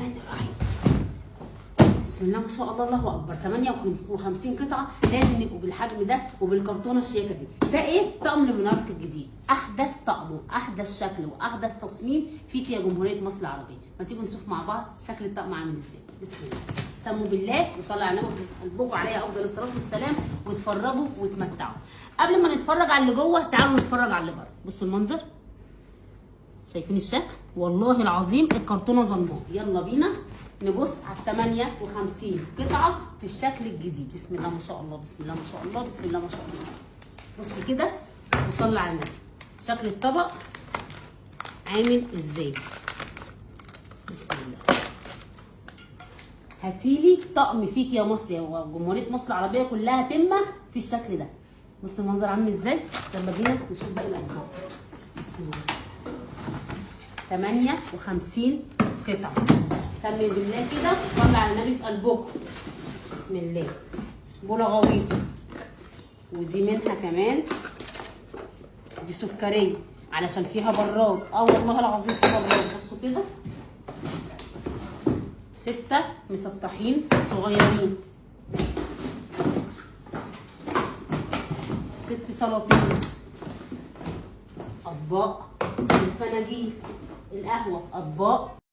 الرحمن الرحيم. بسم الله ما شاء الله، الله اكبر. 58 قطعه لازم يبقوا بالحجم ده وبالكرتونه الشياكه دي. ده ايه؟ طقم المنارك الجديد، احدث طقم واحدث شكل واحدث تصميم فيك يا جمهوريه مصر العربيه. ما تيجوا نشوف مع بعض شكل الطقم عامل ازاي. بسم الله، سموا بالله وصلوا على النبي قلبكم عليه افضل الصلاه والسلام، واتفرجوا واتمتعوا. قبل ما نتفرج على اللي جوه تعالوا نتفرج على اللي بره. بصوا المنظر، شايفين الشكل؟ والله العظيم الكرتونه ظلماه. يلا بينا نبص على 58 قطعه في الشكل الجديد. بسم الله ما شاء الله، بسم الله ما شاء الله، بسم الله ما شاء الله. بص كده وصلي على النبي، شكل الطبق عامل ازاي. بسم الله. هاتيلي طقم فيك يا مصر يا جمهوريه مصر العربيه كلها تمه في الشكل ده. بص المنظر عامل ازاي. لما جينا نشوف باقي الاطباق. بسم الله. 58 قطعه. سمي بالله كده وصلي على النبي في قلبكم. بسم الله. بوله غويطه، ودي منها كمان، دي سكريه علشان فيها براد. والله العظيم فيها براد. بصوا كده 6 مسطحين صغيرين، 6 سلاطين، اطباق الفناجيل القهوه، اطباق